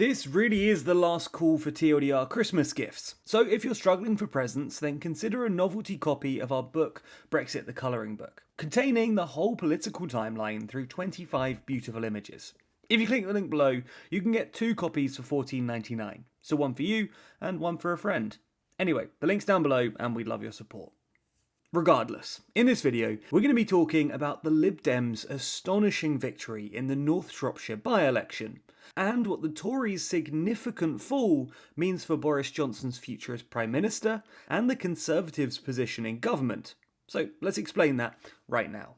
This really is the last call for TLDR Christmas gifts. So if you're struggling for presents, then consider a novelty copy of our book, Brexit the Colouring Book, containing the whole political timeline through 25 beautiful images. If you click the link below, you can get 2 copies for $14.99, so one for you and one for a friend. Anyway, the link's down below and we'd love your support. Regardless, in this video, we're going to be talking about the Lib Dems' astonishing victory in the North Shropshire by-election, and what the Tories' significant fall means for Boris Johnson's future as Prime Minister, and the Conservatives' position in government. So let's explain that right now.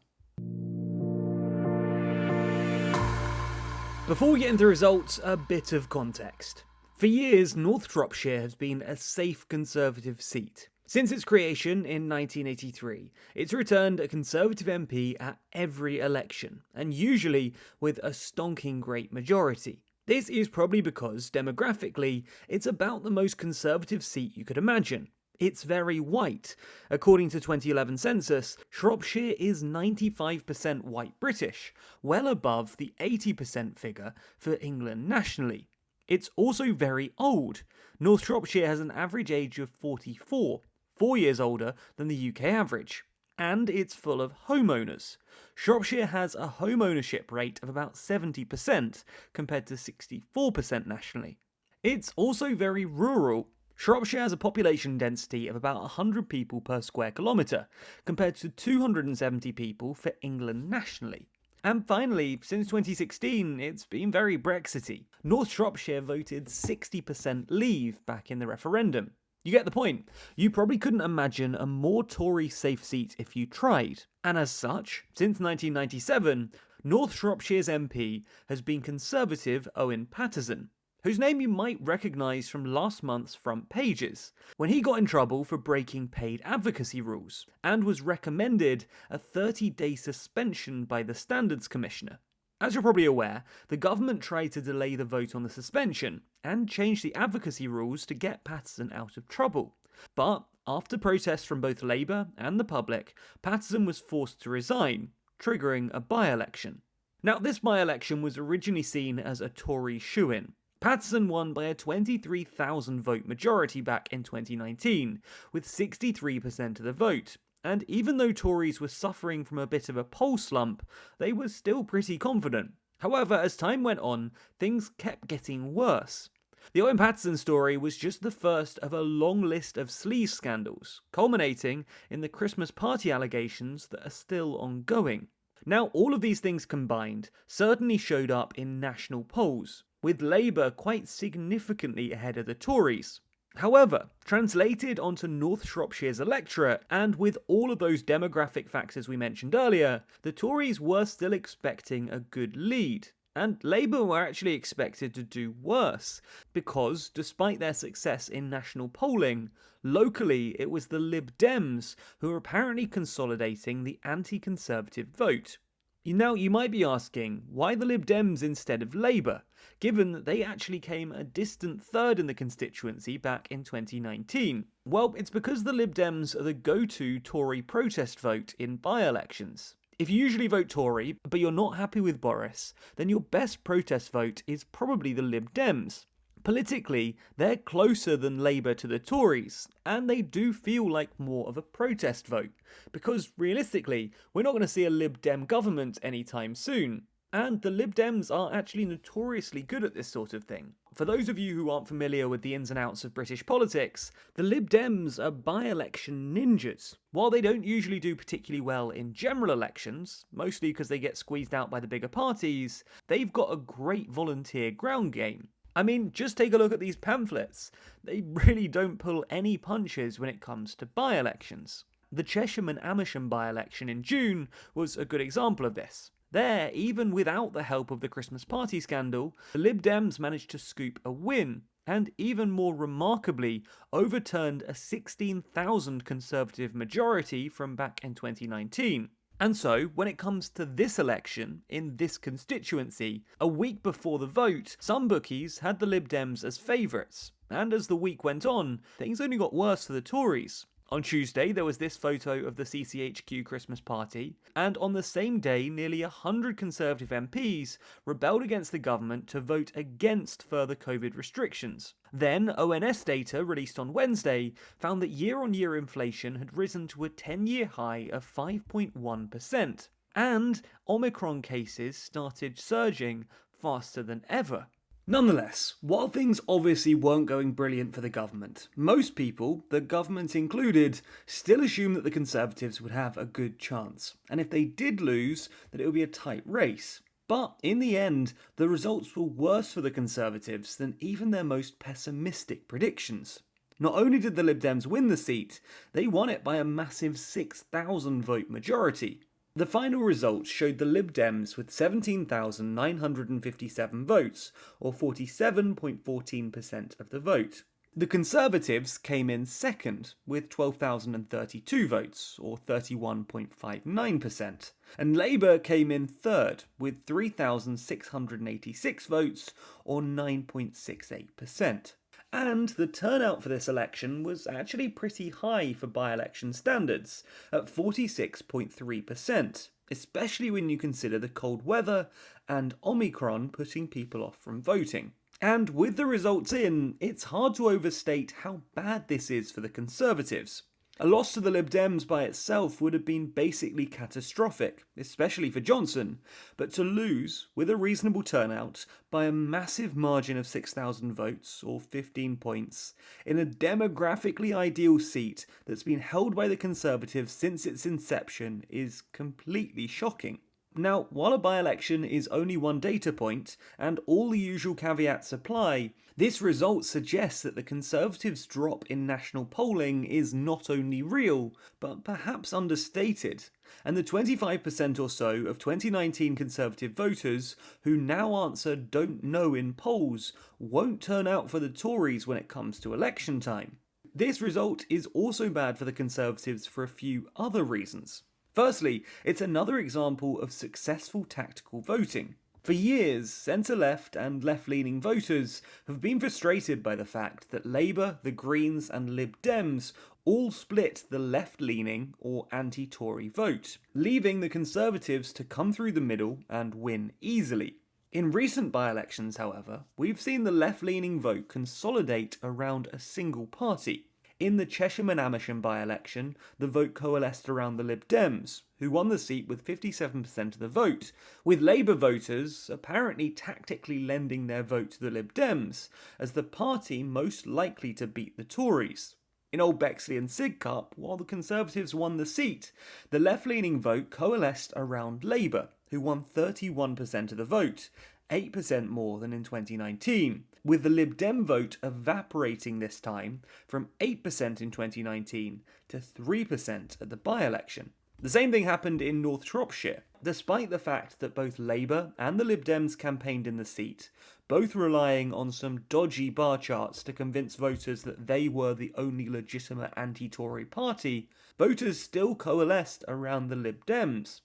Before we get into the results, a bit of context. For years, North Shropshire has been a safe Conservative seat. Since its creation in 1983, it's returned a Conservative MP at every election, and usually with a stonking great majority. This is probably because, demographically, it's about the most Conservative seat you could imagine. It's very white. According to 2011 census, Shropshire is 95% white British, well above the 80% figure for England nationally. It's also very old. North Shropshire has an average age of 44, 4 years older than the UK average. And it's full of homeowners. Shropshire has a home ownership rate of about 70% compared to 64% nationally. It's also very rural. Shropshire has a population density of about 100 people per square kilometre, compared to 270 people for England nationally. And finally, since 2016, it's been very Brexity. North Shropshire voted 60% leave back in the referendum. You get the point. You probably couldn't imagine a more Tory safe seat if you tried. And as such, since 1997, North Shropshire's MP has been Conservative Owen Paterson, whose name you might recognise from last month's front pages, when he got in trouble for breaking paid advocacy rules, and was recommended a 30-day suspension by the Standards Commissioner. As you're probably aware, the government tried to delay the vote on the suspension, and change the advocacy rules to get Paterson out of trouble. But after protests from both Labour and the public, Paterson was forced to resign, triggering a by-election. Now, this by-election was originally seen as a Tory shoo-in. Paterson won by a 23,000 vote majority back in 2019, with 63% of the vote. And even though Tories were suffering from a bit of a poll slump, they were still pretty confident. However, as time went on, things kept getting worse. The Owen Paterson story was just the first of a long list of sleaze scandals, culminating in the Christmas party allegations that are still ongoing. Now, all of these things combined certainly showed up in national polls, with Labour quite significantly ahead of the Tories. However, translated onto North Shropshire's electorate, and with all of those demographic factors we mentioned earlier, the Tories were still expecting a good lead. And Labour were actually expected to do worse, because despite their success in national polling, locally it was the Lib Dems who were apparently consolidating the anti-Conservative vote. Now, you might be asking, why the Lib Dems instead of Labour, given that they actually came a distant third in the constituency back in 2019? Well, it's because the Lib Dems are the go-to Tory protest vote in by-elections. If you usually vote Tory, but you're not happy with Boris, then your best protest vote is probably the Lib Dems. Politically, they're closer than Labour to the Tories, and they do feel like more of a protest vote, because realistically, we're not going to see a Lib Dem government anytime soon. And the Lib Dems are actually notoriously good at this sort of thing. For those of you who aren't familiar with the ins and outs of British politics, the Lib Dems are by-election ninjas. While they don't usually do particularly well in general elections, mostly because they get squeezed out by the bigger parties, they've got a great volunteer ground game. I mean, just take a look at these pamphlets. They really don't pull any punches when it comes to by-elections. The Chesham and Amersham by-election in June was a good example of this. There, even without the help of the Christmas party scandal, the Lib Dems managed to scoop a win, and even more remarkably, overturned a 16,000 Conservative majority from back in 2019. And so, when it comes to this election, in this constituency, a week before the vote, some bookies had the Lib Dems as favourites, and as the week went on, things only got worse for the Tories. On Tuesday, there was this photo of the CCHQ Christmas party, and on the same day, nearly 100 Conservative MPs rebelled against the government to vote against further COVID restrictions. Then, ONS data released on Wednesday found that year-on-year inflation had risen to a 10-year high of 5.1%, and Omicron cases started surging faster than ever. Nonetheless, while things obviously weren't going brilliant for the government, most people, the government included, still assumed that the Conservatives would have a good chance, and if they did lose, that it would be a tight race. But in the end, the results were worse for the Conservatives than even their most pessimistic predictions. Not only did the Lib Dems win the seat, they won it by a massive 6,000 vote majority. The final results showed the Lib Dems with 17,957 votes, or 47.14% of the vote. The Conservatives came in second, with 12,032 votes, or 31.59%, and Labour came in third, with 3,686 votes, or 9.68%. And the turnout for this election was actually pretty high for by-election standards, at 46.3%, especially when you consider the cold weather and Omicron putting people off from voting. And with the results in, it's hard to overstate how bad this is for the Conservatives. A loss to the Lib Dems by itself would have been basically catastrophic, especially for Johnson, but to lose, with a reasonable turnout, by a massive margin of 6,000 votes, or 15 points, in a demographically ideal seat that's been held by the Conservatives since its inception is completely shocking. Now, while a by-election is only one data point, and all the usual caveats apply, this result suggests that the Conservatives' drop in national polling is not only real, but perhaps understated, and the 25% or so of 2019 Conservative voters who now answer "don't know" in polls won't turn out for the Tories when it comes to election time. This result is also bad for the Conservatives for a few other reasons. Firstly, it's another example of successful tactical voting. For years, centre-left and left-leaning voters have been frustrated by the fact that Labour, the Greens and Lib Dems all split the left-leaning or anti-Tory vote, leaving the Conservatives to come through the middle and win easily. In recent by-elections, however, we've seen the left-leaning vote consolidate around a single party. In the Cheshire and Amersham by-election, the vote coalesced around the Lib Dems, who won the seat with 57% of the vote, with Labour voters apparently tactically lending their vote to the Lib Dems, as the party most likely to beat the Tories. In Old Bexley and Sidcup, while the Conservatives won the seat, the left-leaning vote coalesced around Labour, who won 31% of the vote, 8% more than in 2019, with the Lib Dem vote evaporating this time from 8% in 2019 to 3% at the by-election. The same thing happened in North Shropshire. Despite the fact that both Labour and the Lib Dems campaigned in the seat, both relying on some dodgy bar charts to convince voters that they were the only legitimate anti-Tory party, voters still coalesced around the Lib Dems.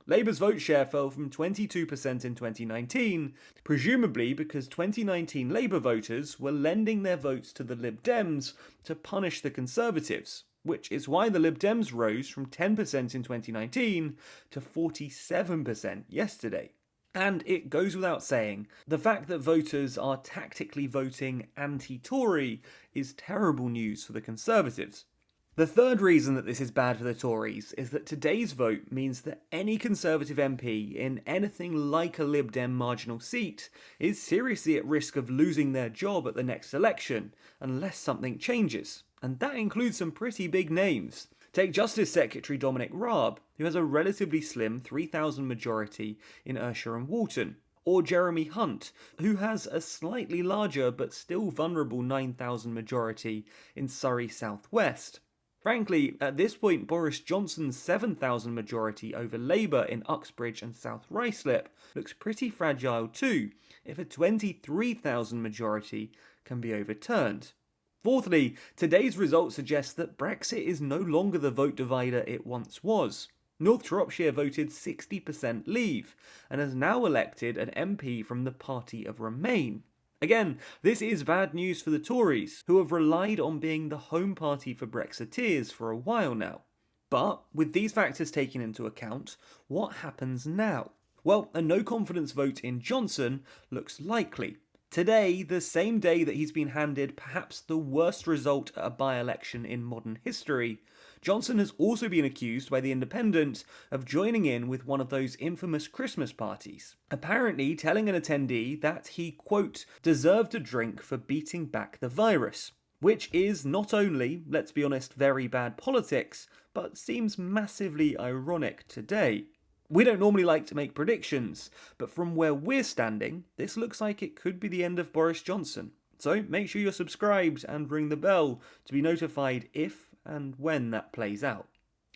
Labour's vote share fell from 22% in 2019, presumably because 2019 Labour voters were lending their votes to the Lib Dems to punish the Conservatives, which is why the Lib Dems rose from 10% in 2019 to 47% yesterday. And it goes without saying, the fact that voters are tactically voting anti-Tory is terrible news for the Conservatives. The third reason that this is bad for the Tories is that today's vote means that any Conservative MP in anything like a Lib Dem marginal seat is seriously at risk of losing their job at the next election, unless something changes. And that includes some pretty big names. Take Justice Secretary Dominic Raab, who has a relatively slim 3,000 majority in Ayrshire and Walton, or Jeremy Hunt, who has a slightly larger but still vulnerable 9,000 majority in Surrey South West. Frankly, at this point, Boris Johnson's 7,000 majority over Labour in Uxbridge and South Ruislip looks pretty fragile too, if a 23,000 majority can be overturned. Fourthly, today's result suggests that Brexit is no longer the vote divider it once was. North Shropshire voted 60% Leave, and has now elected an MP from the Party of Remain. Again, this is bad news for the Tories, who have relied on being the home party for Brexiteers for a while now. But with these factors taken into account, what happens now? Well, a no confidence vote in Johnson looks likely. Today, the same day that he's been handed perhaps the worst result at a by-election in modern history, Johnson has also been accused by The Independent of joining in with one of those infamous Christmas parties, apparently telling an attendee that he, quote, deserved a drink for beating back the virus, which is not only, let's be honest, very bad politics, but seems massively ironic today. We don't normally like to make predictions, but from where we're standing, this looks like it could be the end of Boris Johnson. So make sure you're subscribed and ring the bell to be notified if and when that plays out.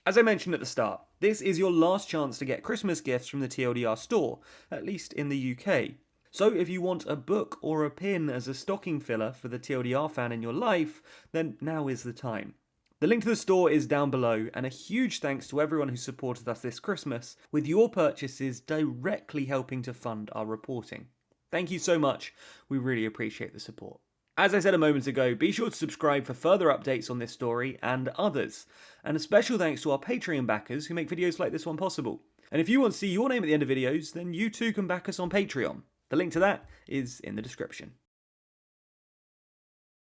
As I mentioned at the start, this is your last chance to get Christmas gifts from the TLDR store, at least in the UK. So if you want a book or a pin as a stocking filler for the TLDR fan in your life, then now is the time. The link to the store is down below, and a huge thanks to everyone who supported us this Christmas, with your purchases directly helping to fund our reporting. Thank you so much, we really appreciate the support. As I said a moment ago, be sure to subscribe for further updates on this story and others, and a special thanks to our Patreon backers who make videos like this one possible. And if you want to see your name at the end of videos, then you too can back us on Patreon. The link to that is in the description.